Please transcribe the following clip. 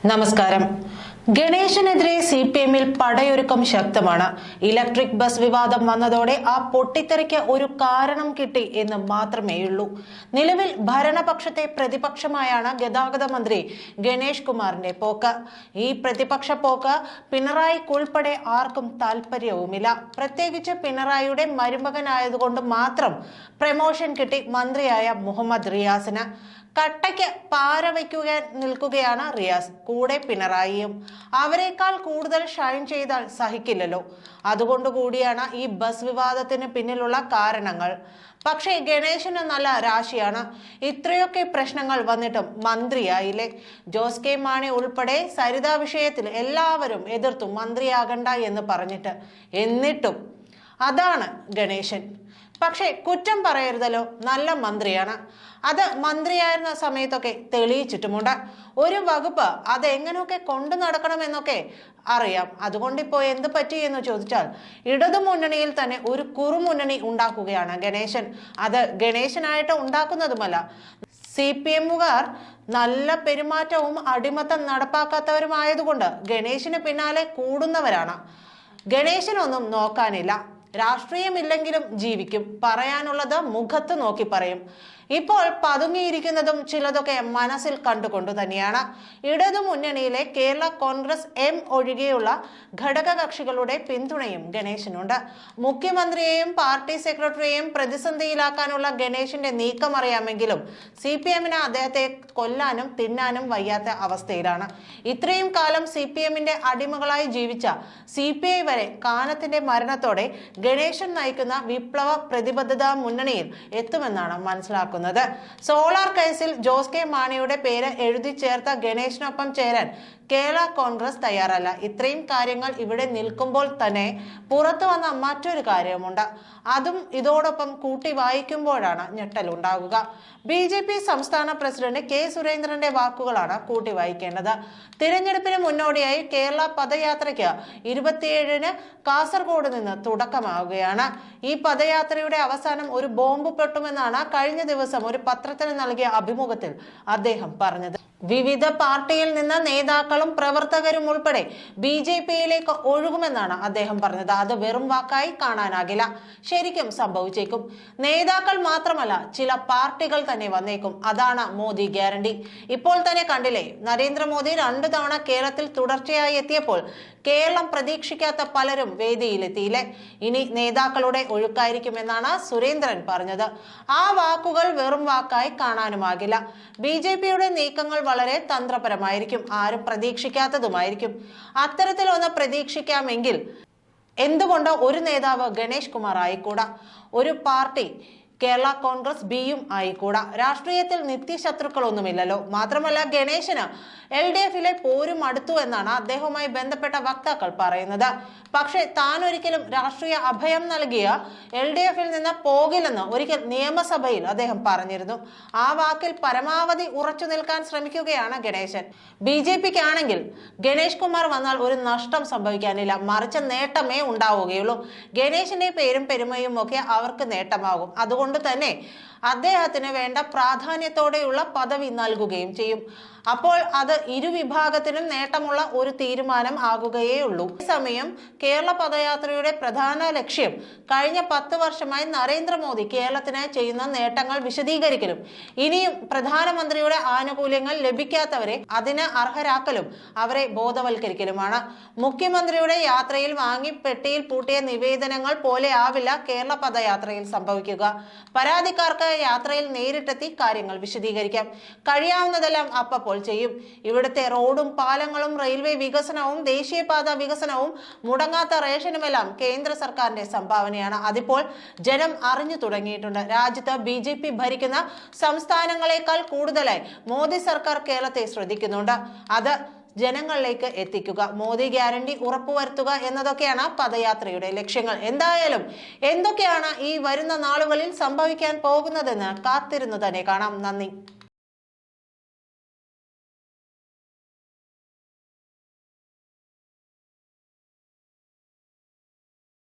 നമസ്കാരം. ഗണേശനെതിരെ CPM-ൽ പടയൊരുക്കം ശക്തമാണ്. Electric bus വിവാദം വന്നതോടെ ആ പൊട്ടിത്തെറിക്ക് ഒരു കാരണം കിട്ടി എന്ന് മാത്രമേയുള്ളൂ. നിലവിൽ ഭരണപക്ഷത്തെ പ്രതിപക്ഷമായാണ് ഗതാഗത മന്ത്രി ഗണേഷ് കുമാറിന്റെ പോക്ക്. ഈ പ്രതിപക്ഷ പോക്ക് പിണറായിക്കുൾപ്പെടെ ആർക്കും താല്പര്യവുമില്ല. പ്രത്യേകിച്ച് പിണറായിയുടെ മരുമകനായതുകൊണ്ട് മാത്രം പ്രമോഷൻ കിട്ടി മന്ത്രിയായ മുഹമ്മദ് റിയാസിന്. കട്ടയ്ക്ക് പാര വയ്ക്കുക നിൽക്കുകയാണ് റിയാസ്, കൂടെ പിണറായിയും. അവരെക്കാൾ കൂടുതൽ ഷൈൻ ചെയ്താൽ സഹിക്കില്ലല്ലോ. അതുകൊണ്ട് കൂടിയാണ് ഈ ബസ് വിവാദത്തിന് പിന്നിലുള്ള കാരണങ്ങൾ. പക്ഷേ ഗണേശന് നല്ല രാശിയാണ്. ഇത്രയൊക്കെ പ്രശ്നങ്ങൾ വന്നിട്ടും മന്ത്രിയായില്ലേ. ജോസ് കെ മാണി ഉൾപ്പെടെ സരിത വിഷയത്തിൽ എല്ലാവരും എതിർത്തു മന്ത്രിയാകണ്ട എന്ന് പറഞ്ഞിട്ട്. എന്നിട്ടും അതാണ് ഗണേശൻ. പക്ഷേ കുറ്റം പറയരുതല്ലോ, നല്ല മന്ത്രിയാണ്. അത് മന്ത്രിയായിരുന്ന സമയത്തൊക്കെ തെളിയിച്ചിട്ടുമുണ്ട്. ഒരു വകുപ്പ് അതെങ്ങനെയൊക്കെ കൊണ്ടു നടക്കണമെന്നൊക്കെ അറിയാം. അതുകൊണ്ടിപ്പോ എന്ത് പറ്റി എന്ന് ചോദിച്ചാൽ ഇടതു മുന്നണിയിൽ തന്നെ ഒരു കുറുമുന്നണി ഉണ്ടാക്കുകയാണ് ഗണേശൻ. അത് ഗണേശനായിട്ട് ഉണ്ടാക്കുന്നതുമല്ല, CPM-കാർ നല്ല പെരുമാറ്റവും അടിമത്തം നടപ്പാക്കാത്തവരുമായതുകൊണ്ട് ഗണേശന് പിന്നാലെ കൂടുന്നവരാണ്. ഗണേശനൊന്നും നോക്കാനില്ല. രാഷ്ട്രീയമില്ലെങ്കിലും ജീവിക്കും. പറയാനുള്ളത് മുഖത്ത് നോക്കി പറയും. ഇപ്പോൾ പതുങ്ങിയിരിക്കുന്നതും ചിലതൊക്കെ മനസ്സിൽ കണ്ടുകൊണ്ടു തന്നെയാണ്. ഇടതു മുന്നണിയിലെ കേരള കോൺഗ്രസ് ഒഴികെയുള്ള ഘടക കക്ഷികളുടെ പിന്തുണയും ഗണേശനുണ്ട്. മുഖ്യമന്ത്രിയെയും പാർട്ടി സെക്രട്ടറിയെയും പ്രതിസന്ധിയിലാക്കാനുള്ള ഗണേശന്റെ നീക്കം അറിയാമെങ്കിലും CPM-ന് അദ്ദേഹത്തെ കൊല്ലാനും തിന്നാനും വയ്യാത്ത അവസ്ഥയിലാണ്. ഇത്രയും കാലം CPM-ന്റെ അടിമകളായി ജീവിച്ച CPI വരെ കാനത്തിന്റെ മരണത്തോടെ ഗണേശൻ നയിക്കുന്ന വിപ്ലവ പ്രതിബദ്ധതാ മുന്നണിയിൽ എത്തുമെന്നാണ് മനസ്സിലാക്കുന്നത്. സോളാർ കേസിൽ ജോസ് കെ മാണിയുടെ പേര് എഴുതി ചേർത്ത ഗണേശനൊപ്പം ചേരാൻ കേരള കോൺഗ്രസ് തയ്യാറല്ല. ഇത്രയും കാര്യങ്ങൾ ഇവിടെ നിൽക്കുമ്പോൾ തന്നെ പുറത്തു വന്ന മറ്റൊരു കാര്യമുണ്ട്. അതും ഇതോടൊപ്പം കൂട്ടി വായിക്കുമ്പോഴാണ് ഞെട്ടലുണ്ടാകുക. BJP സംസ്ഥാന പ്രസിഡന്റ് K. സുരേന്ദ്രന്റെ വാക്കുകളാണ് കൂട്ടി വായിക്കേണ്ടത്. തിരഞ്ഞെടുപ്പിന് മുന്നോടിയായി കേരള പദയാത്രയ്ക്ക് 27-ന് കാസർഗോഡ് നിന്ന് തുടക്കമാവുകയാണ്. ഈ പദയാത്രയുടെ അവസാനം ഒരു ബോംബ് പൊട്ടുമെന്നാണ് കഴിഞ്ഞ ദിവസം ഒരു പത്രത്തിന് നൽകിയ അഭിമുഖത്തിൽ അദ്ദേഹം പറഞ്ഞത്. വിവിധ പാർട്ടിയിൽ നിന്ന് നേതാക്കളും പ്രവർത്തകരും ഉൾപ്പെടെ BJP-യിലേക്ക് ഒഴുകുമെന്നാണ് അദ്ദേഹം പറഞ്ഞത്. അത് വെറും വാക്കായി കാണാനാകില്ല, ശരിക്കും സംഭവിച്ചേക്കും. നേതാക്കൾ മാത്രമല്ല, ചില പാർട്ടികൾ തന്നെ വന്നേക്കും. അതാണ് മോദി ഗ്യാരണ്ടി. ഇപ്പോൾ തന്നെ കണ്ടില്ലേ, നരേന്ദ്രമോദി 2 തവണ കേരളത്തിൽ തുടർച്ചയായി എത്തിയപ്പോൾ കേരളം പ്രതീക്ഷിക്കാത്ത പലരും വേദിയിലെത്തിയില്ലേ. ഇനി നേതാക്കളുടെ ഒഴുക്കായിരിക്കുമെന്നാണ് സുരേന്ദ്രൻ പറഞ്ഞത്. ആ വാക്കുകൾ വെറും വാക്കായി കാണാനുമാകില്ല. BJP-യുടെ നീക്കങ്ങൾ വളരെ തന്ത്രപരമായിരിക്കും, ആരും പ്രതീക്ഷിക്കാത്തതുമായിരിക്കും. അത്തരത്തിലൊന്ന് പ്രതീക്ഷിക്കാമെങ്കിൽ എന്തുകൊണ്ട് ഒരു നേതാവ് ഗണേഷ് കുമാർ ആയിക്കൂടാ? ഒരു പാർട്ടി കേരള കോൺഗ്രസ് B-യും ആയിക്കൂടാ? രാഷ്ട്രീയത്തിൽ നിത്യശത്രുക്കളൊന്നുമില്ലല്ലോ. മാത്രമല്ല, ഗണേശന് LDF-ലെ പോരും അടുത്തു എന്നാണ് അദ്ദേഹവുമായി ബന്ധപ്പെട്ട വക്താക്കൾ പറയുന്നത്. പക്ഷെ താൻ ഒരിക്കലും രാഷ്ട്രീയ അഭയം നൽകിയ LDF-ൽ നിന്ന് പോകില്ലെന്ന് ഒരിക്കൽ നിയമസഭയിൽ അദ്ദേഹം പറഞ്ഞിരുന്നു. ആ വാക്കിൽ പരമാവധി ഉറച്ചു നിൽക്കാൻ ശ്രമിക്കുകയാണ് ഗണേശൻ. BJP-ക്കാണെങ്കിൽ ഗണേഷ് കുമാർ വന്നാൽ ഒരു നഷ്ടം സംഭവിക്കാനില്ല, മറിച്ച് നേട്ടമേ ഉണ്ടാവുകയുള്ളൂ. ഗണേശന്റെ പേരും പെരുമയും ഒക്കെ അവർക്ക് നേട്ടമാകും. അതുകൊണ്ട് തന്നെ അദ്ദേഹത്തിന് വേണ്ട പ്രാധാന്യത്തോടെയുള്ള പദവി നൽകുകയും ചെയ്യും. അപ്പോൾ അത് ഇരുവിഭാഗത്തിനും നേട്ടമുള്ള ഒരു തീരുമാനം ആകുകയേ ഉള്ളൂ. സമയം കേരള പദയാത്രയുടെ പ്രധാന ലക്ഷ്യം കഴിഞ്ഞ 10 വർഷമായി നരേന്ദ്രമോദി കേരളത്തിന് ചെയ്യുന്ന നേട്ടങ്ങൾ വിശദീകരിക്കലും ഇനിയും പ്രധാനമന്ത്രിയുടെ ആനുകൂല്യങ്ങൾ ലഭിക്കാത്തവരെ അതിന് അർഹരാക്കലും അവരെ ബോധവൽക്കരിക്കലുമാണ്. മുഖ്യമന്ത്രിയുടെ യാത്രയിൽ വാങ്ങി പെട്ടിയിൽ പൂട്ടിയ നിവേദനങ്ങൾ പോലെ ആവില്ല കേരള പദയാത്രയിൽ സംഭവിക്കുക. പരാതിക്കാർക്ക് യാത്രയിൽ നേരിട്ടെത്തി കാര്യങ്ങൾ വിശദീകരിക്കാം. കഴിയാവുന്നതെല്ലാം അപ്പോൾ ചെയ്യും. ഇവിടുത്തെ റോഡും പാലങ്ങളും റെയിൽവേ വികസനവും ദേശീയപാത വികസനവും മുടങ്ങാത്ത റേഷനുമെല്ലാം കേന്ദ്ര സർക്കാരിന്റെ സംഭാവനയാണ്. അതിപ്പോൾ ജനം അറിഞ്ഞു തുടങ്ങിയിട്ടുണ്ട്. രാജ്യത്ത് BJP ഭരിക്കുന്ന സംസ്ഥാനങ്ങളെക്കാൾ കൂടുതലായി മോദി സർക്കാർ കേരളത്തെ ശ്രദ്ധിക്കുന്നുണ്ട്. അത് ജനങ്ങളിലേക്ക് എത്തിക്കുക, മോദി ഗ്യാരണ്ടി ഉറപ്പുവരുത്തുക എന്നതൊക്കെയാണ് പദയാത്രയുടെ ലക്ഷ്യങ്ങൾ. എന്തായാലും എന്തൊക്കെയാണ് ഈ വരുന്ന നാളുകളിൽ സംഭവിക്കാൻ പോകുന്നതെന്ന് കാത്തിരുന്നു തന്നെ കാണാം. നന്ദി.